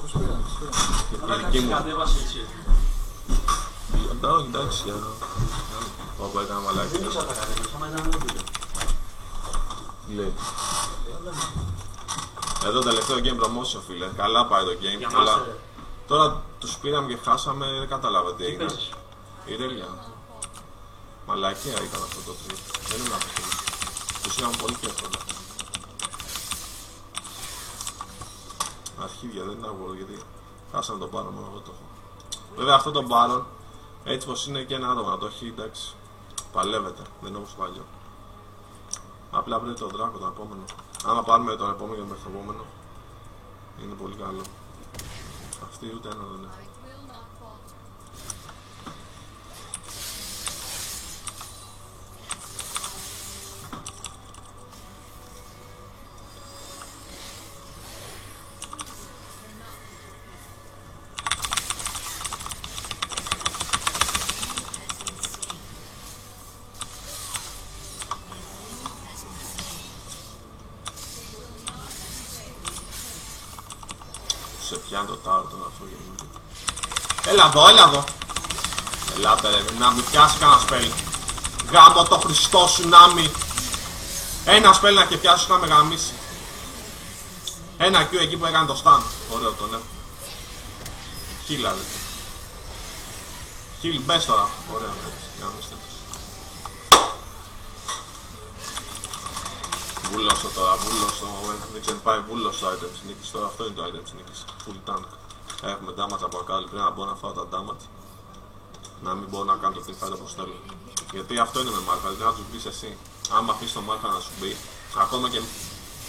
Πώς πήραμε. Αλλά κάτι κατέβασε έτσι. Εντάξει, όπου έκανα μαλάκι. Δεν ήξερα τα κατέβασε, άμα ήταν όποτε. Λέει. Εδώ τελευταίο game promotion, φίλε. Καλά πάει το game. Αλλά τώρα τους πήραμε και χάσαμε, δεν κατάλαβα τι έγινε. Η Ρέλια. Μαλακία ήταν αυτό το τρίπ. Δεν ήμουν αυτό. Τους είχαμε πολύ πιο εύκολα. Αρχίδια δεν ήταν αγώρο γιατί χάσαμε τον Baron, μόνο εγώ το έχω. Βέβαια αυτό το Baron, έτσι πως είναι και ένα άτομο να το έχει, εντάξει, παλεύεται, δεν είναι όπως παλιό. Απλά πρέπει τον Δράκο τον επόμενο. Άμα πάρουμε τον επόμενο και τον επόμενο, είναι πολύ καλό. Αυτή ούτε ένα δεν είναι. Σε πιάνει το τάρο τώρα αυτό γίνεται. Έλα εδώ, έλα εδώ. Ελάτε ρε, να μην πιάσει κανένα σπέλ. Γάμο το Χριστό σου να μην. Ένα σπέλ να και πιάσει να με γαμίσει. Ένα Q εκεί που έκανε το stand. Ωραίο το ναι. Χίλα ρε. Χίλ μπες τώρα. Ωραίο έτσι, γαμίστε τους. Βούλωσο τώρα, βούλωσο. Δεν ξέρω πάει βούλωσο το item της νίκης. Τώρα αυτό είναι το item της νίκης. Full tank. Έχουμε damage από ακάλυ. Πρέπει να μπορώ να φάω τα damage. Να μην μπορώ να κάνω το teamfight όπως θέλω. Γιατί αυτό είναι με μάρκα. Δηλαδή να τους μπεις εσύ. Άμα αφήσεις το μάρκα να σου μπει, ακόμα και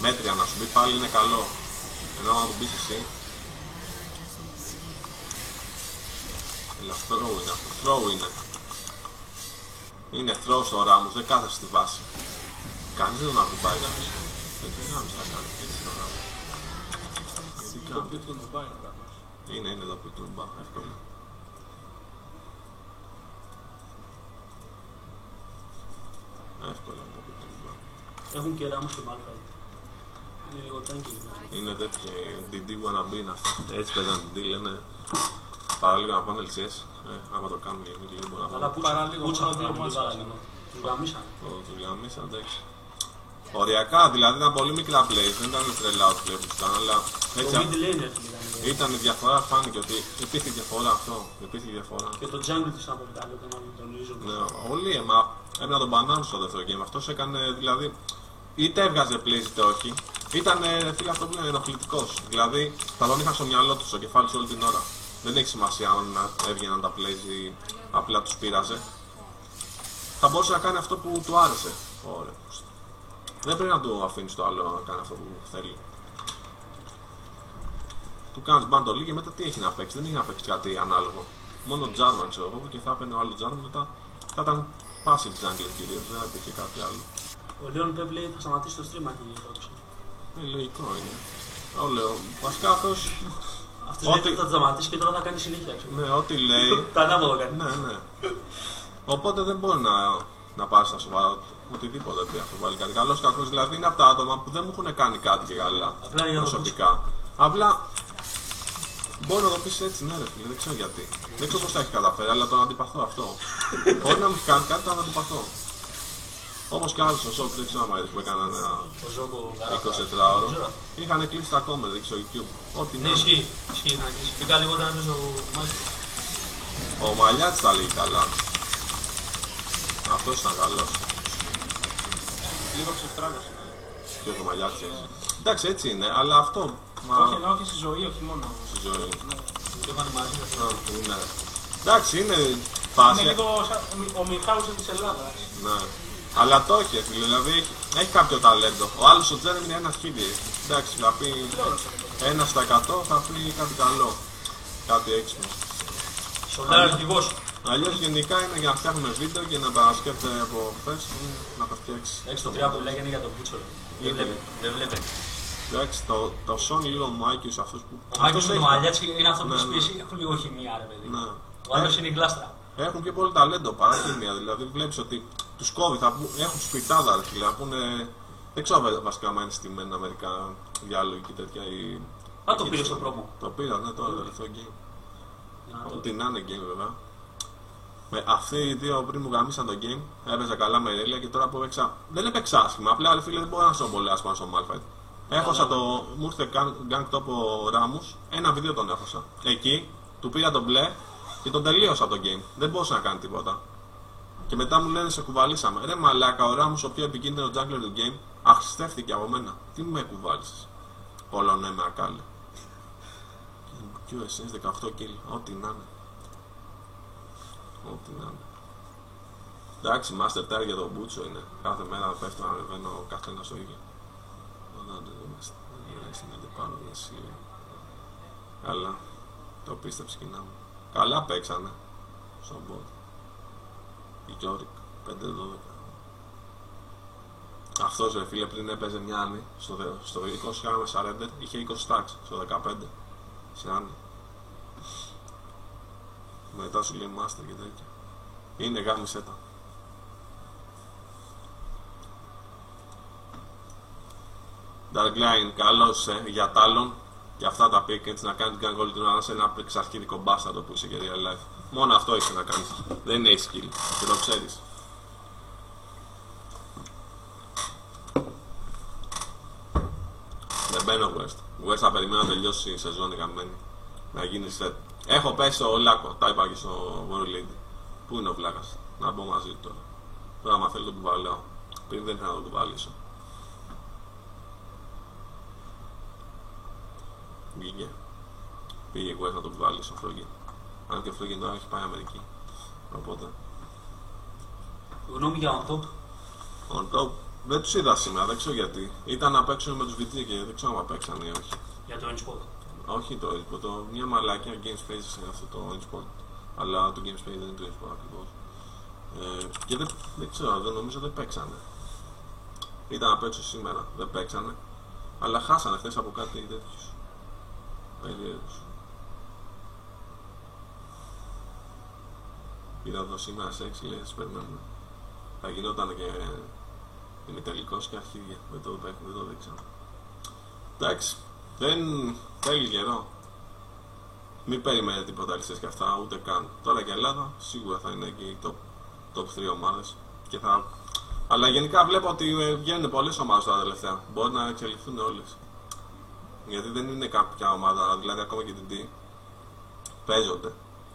μέτρια να σου μπει πάλι είναι καλό. Ενώ άμα του μπεις εσύ. Έλα, throw είναι αυτό. Throw είναι. Είναι throw στο Ράμους. Δεν κάθεσαι στη βάση. Κανείς δεν τον ακουμπάει κανείς. Δεν ξέρεις τι θα κάνει, έτσι το γάμο. Το οποίο του τον πάει να κάνεις. Είναι εδώ που του μπα, εύκολα. Εύκολα εδώ που του μπα. Έχουν και Ράμους και Μάλφα. Είναι λίγο τάγκη. Είναι τέτοιο, DD wannabe είναι αυτό. Έτσι παίζαν DD, λένε παραλίγο να πάνε LCS. Άμα το κάνουν λίγο μπορεί να πάνε. Αλλά παραλίγο να πάνε. Τους γαμίσαν. Τους γαμίσαν, εντάξει. Οριακά, δηλαδή ήταν πολύ μικρά plays, δεν ήταν τρελά outplay που ήταν, αλλά έτσι ήταν η διαφορά, φάνηκε ότι υπήρχε διαφορά αυτό, υπήρχε διαφορά. Και το jungle της από την άλλη, τον Ίζο. Ναι, όλοι, μα έπρεπε να τον μπανάνουν στο δεύτερο game, αυτός έκανε, δηλαδή, είτε έβγαζε plays είτε όχι, ήταν, φίλε, αυτό που είναι ενοχλητικός, δηλαδή θα τον είχαν στο μυαλό του, στο κεφάλι του όλη την ώρα. Δεν έχει σημασία αν έβγαιναν τα plays ή απλά τους πείραζε. Θα μπορούσε να κάνει αυτό που του άρεσε. Ωραία. Δεν πρέπει να του αφήνεις το άλλο να κάνει αυτό που θέλει. Του κάνεις μπαντολί και μετά τι έχει να παίξει, δεν έχει να παίξει κάτι ανάλογο. Μόνο Jarvan ξέρω εγώ και θα έπαιρνε ο άλλο Jarvan μετά θα ήταν passive jungle κυρίως, δεν υπήρχε κάτι άλλο. Ο Leon Pep λέει θα σταματήσει το stream aquí τώρα. Λογικό είναι. Όλο, βασικά αυτός... Αυτός λέει θα σταματήσει και τώρα θα κάνει συνήθεια. Ναι, ό,τι λέει... Τα ανάποδα κάνει. Ναι, ναι. Οπότε δεν μπορεί να πάρει στα σοβαρά οτιδήποτε πει αυτό πάλι κάτι. Καλός κακός δηλαδή είναι από τα άτομα που δεν μου έχουν κάνει κάτι και καλά προσωπικά. Απλά μπορεί να το πεις έτσι, ναι ρε φίλε, δεν ξέρω γιατί. Δεν ξέρω πώς τα έχει καταφέρει, αλλά τον αντιπαθώ αυτό. Μπορεί να μου έχει κάνει κάτι, τον αντιπαθώ. Όπως και άλλους στο σοκ, δεν ξέρω αν που έκαναν ένα 24ωρο. Είχαν κλείσει τα κόμματα, δεν ξέρω YouTube. Ό,τι ναι, ισχύει, είχαν κλείσει. Πήγα λίγο όταν έπαιζε ο Μάλτης. Ο Μαλιάτης τα λέει καλά. Αυτός ήταν καλός. Λίγο ξεφτράγος είναι. Ποιος ο Μαλιάτης έτσι. Εντάξει έτσι είναι, αλλά αυτό... Όχι, εννοώ και στη ζωή, όχι μόνο. Στη ζωή. Το είχαν μαζί αυτό. Ναι. Εντάξει, είναι φάση. Είναι λίγο ο Μιχάουσεν της Ελλάδας. Ναι. Αλλά το έχει, δηλαδή έχει κάποιο ταλέντο. Ο άλλος ο Τζέρεμι είναι ένας χίδι. Εντάξει, θα πει 1% θα πει κάτι καλό. Κάτι έξυπνο. Σολάρα αρχηγός. Αλλιώς γενικά είναι για να φτιάχνουμε βίντεο και να τα σκέφτεται από χθες να τα φτιάξει. Έχεις το 3 που λέγανε για τον Μπούτσο. Δεν βλέπετε. Εντάξει, το Sony λίγο Μάκης αυτός που... Ο Μάκης με το Μαλιάτης είναι αυτό που σπίσει, έχουν λίγο χημεία ρε παιδί. Ο άλλος είναι η γλάστρα. Έχουν και πολύ ταλέντο παρά χημεία, δηλαδή βλέπεις ότι τους κόβει, έχουν τους πιτάδα ρε φίλε, που είναι... Δεν ξέρω βασικά αν είναι στημένα μερικά διάλογοι και τέτοια ή Α, το πήρε στο πρόμο. Το πήρα, ναι, τώρα τελευταίο game. Ό,τι να είναι game βέβαια. Αυτοί οι δύο πριν μου γαμίσαν το game, έπαιζα καλά με ρέλια και τώρα που έπαιξα. Δεν έπαιξα άσχημα, απλά φίλε δεν μπορώ να σου πολύ άσχημα στο Malphite. Έχωσα το. Μου ήρθε gang top ο Ράμους, ένα βίντεο τον έχωσα. Εκεί του πήρα τον μπλε και τον τελείωσα το game. Δεν μπορούσε να κάνει τίποτα. Και μετά μου λένε σε κουβαλήσαμε. Ρε μαλάκα, ο Ράμους, ο πιο επικίνδυνο jungler του game, αχρηστεύτηκε από μένα. Τι με κουβάλισες. Όλο ναι με ακάλε. QSS 18 kill, ό,τι να είναι. Ό,τι να είναι. Εντάξει, Master Tire για τον Μπούτσο είναι. Κάθε μέρα πέφτω να ανεβαίνω ο καθένας στο ίδιο. Καλά, το πίστεψε κοινά μου. Καλά παίξανε στον bot. Η Γιώρικ 5-12. Αυτός ρε φίλε πριν έπαιζε μια Άννη στο 20 είχαμε surrender, είχε 20 stacks στο 15 σε Άννη. Μετά σου λέει master και τέτοια. Είναι γάμισέτα. Darkline, καλός για τάλων και αυτά τα pick έτσι να κάνεις gang όλη την ώρα σε ένα εξαρχίδικο μπάστατο που είσαι και real life. Μόνο αυτό είσαι να κάνεις. Δεν είναι skill και το ξέρεις. Δεν μπαίνω West. West θα περιμένω να τελειώσει η σεζόν η γαμμένη. Να γίνει set. Έχω πέσει στο Λάκο, τα είπα και στο World Lady. Πού είναι ο βλάκας, να μπω μαζί του τώρα. Τώρα άμα θέλει τον κουβαλάω. Πριν δεν ήθελα να τον κουβαλήσω. Βγήκε. Πήγε West να τον κουβαλήσω ο Φρόγγι. Αν και ο Φρόγγι τώρα έχει πάει Αμερική. Οπότε. Γνώμη για on top. On top. Δεν τους είδα σήμερα, δεν ξέρω γιατί. Ήταν να παίξουν με τους VT και δεν ξέρω αν παίξαν ή όχι. Για το InSpot. Όχι το InSpot, μια μαλάκια Game Space είναι αυτό το InSpot. Αλλά το Game Space δεν είναι το InSpot ακριβώς. Και δεν ξέρω, δεν νομίζω δεν παίξανε. Ήταν να παίξω σήμερα, δεν παίξανε. Αλλά χάσανε χθες από κάτι τέτοιους. Περίεργους. Είδα εδώ σήμερα σε 6 λέει, περιμένουμε. Θα γινόταν και ημιτελικός και αρχίδια, δεν το δείξαμε. Εντάξει, δεν θέλει καιρό. Μην περιμένετε τίποτα λίστες και αυτά, ούτε καν. Τώρα και η Ελλάδα σίγουρα θα είναι εκεί οι top 3 ομάδες. Και θα... Αλλά γενικά βλέπω ότι βγαίνουν πολλές ομάδες τώρα τελευταία. Μπορεί να εξελιχθούν όλες. Γιατί δεν είναι κάποια ομάδα, δηλαδή ακόμα και την D παίζονται.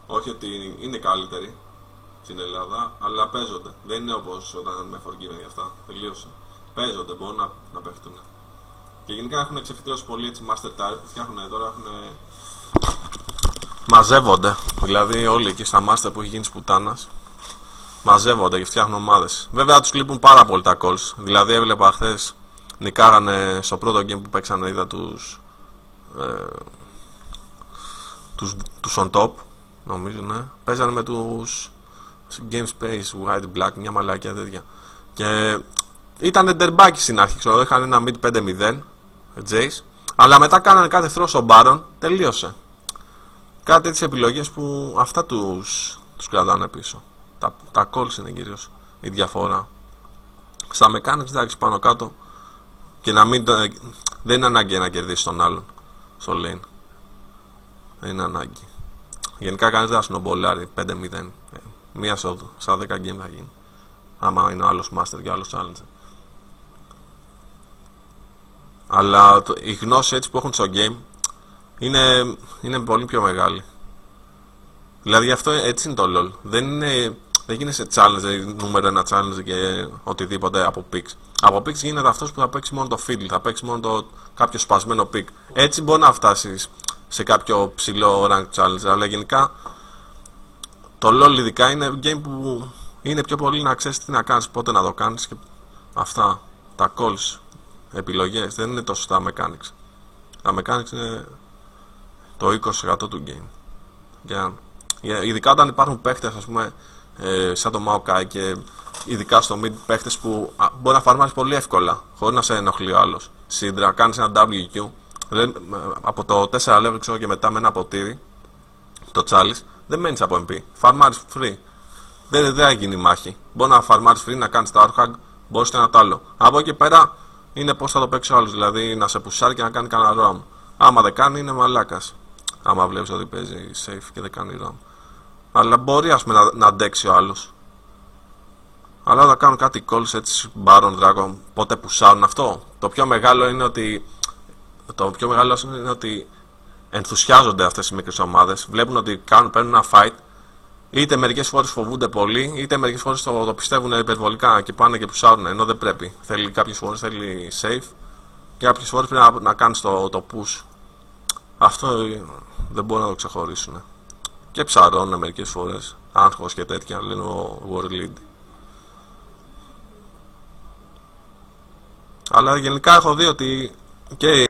Όχι ότι είναι καλύτεροι στην Ελλάδα, αλλά παίζονται. Δεν είναι όπως όταν με φορκίνε για αυτά. Τελείωσε. Παίζονται, μπορούν να παίχτουν. Και γενικά έχουν εξεφυτρώσει πολύ έτσι Master Tire. Φτιάχνουν τώρα, έχουν. Μαζεύονται. Δηλαδή όλοι εκεί στα Master που έχει γίνει σπουτάνας. Μαζεύονται και φτιάχνουν ομάδες. Βέβαια τους λείπουν πάρα πολύ τα calls. Δηλαδή έβλεπα χθες νικάγανε στο πρώτο game που παίξανε, είδα τους on top. Νομίζω, ναι. Παίζανε με τους Game Space, White Black, μια μαλακιά τέτοια. Και ήταν εντερμπάκι στην αρχή, ξέρω, είχαν ένα mid 5-0, Jace, αλλά μετά κάνανε κάθε throw στο Baron, τελείωσε. Κάτι τέτοιες επιλογές που αυτά τους κρατάνε πίσω. Τα calls είναι κυρίως η διαφορά. Στα mechanics, εντάξει, πάνω κάτω, και να μην, δεν είναι ανάγκη να κερδίσει τον άλλον στο lane. Δεν είναι ανάγκη. Γενικά κανείς δεν θα σνομπολάρει 5-0. Μία στα 10 game θα γίνει. Άμα είναι ο άλλος master και ο άλλος challenger. Αλλά η γνώση έτσι που έχουν στο game είναι πολύ πιο μεγάλη. Δηλαδή αυτό έτσι είναι το LOL. Δεν γίνεσαι challenger, νούμερο 1 challenger και οτιδήποτε από picks. Από picks γίνεται αυτός που θα παίξει μόνο το fiddle, θα παίξει μόνο κάποιο σπασμένο pick. Έτσι μπορεί να φτάσεις σε κάποιο ψηλό rank challenge, αλλά γενικά το LOL ειδικά είναι game που είναι πιο πολύ να ξέρεις τι να κάνεις, πότε να το κάνεις και αυτά, τα calls, επιλογές, δεν είναι τόσο τα mechanics. Τα mechanics είναι το 20% του game. Ειδικά όταν υπάρχουν παίχτες, ας πούμε, σαν το Maokai και ειδικά στο mid παίχτες που μπορεί να φαρμάρεις πολύ εύκολα, χωρίς να σε ενοχλεί ο άλλος. Syndra, κάνεις ένα WQ, από το 4 level ξέρω και μετά με ένα ποτήρι, το Chalice, δεν μένεις από MP. Φαρμάρεις free. Δεν θα γίνει μάχη. Μπορεί να φαρμάρεις free, να κάνεις το Arthag, μπορείς και ένα τ' άλλο. Από εκεί πέρα είναι πώς θα το παίξει ο άλλος. Δηλαδή να σε πουσάρει και να κάνει κανένα roam. Άμα δεν κάνει, είναι μαλάκας. Άμα βλέπεις ότι παίζει safe και δεν κάνει roam. Αλλά μπορεί, ας πούμε, να αντέξει ο άλλος. Αλλά όταν κάνουν κάτι calls έτσι, Baron, Dragon, πότε πουσάρουν αυτό. Το πιο μεγάλο είναι ότι ενθουσιάζονται αυτές οι μικρές ομάδες. Βλέπουν ότι παίρνουν ένα fight. Είτε μερικές φορές φοβούνται πολύ, είτε μερικές φορές το πιστεύουν υπερβολικά και πάνε και πουσάρουν. Ενώ δεν πρέπει. Κάποιες φορές θέλει safe και κάποιες φορές πρέπει να κάνεις το push. Αυτό δεν μπορούν να το ξεχωρίσουν. Και ψαρώνουν μερικές φορές. Άγχος και τέτοια, λένε ο Warlead. Αλλά γενικά έχω δει ότι και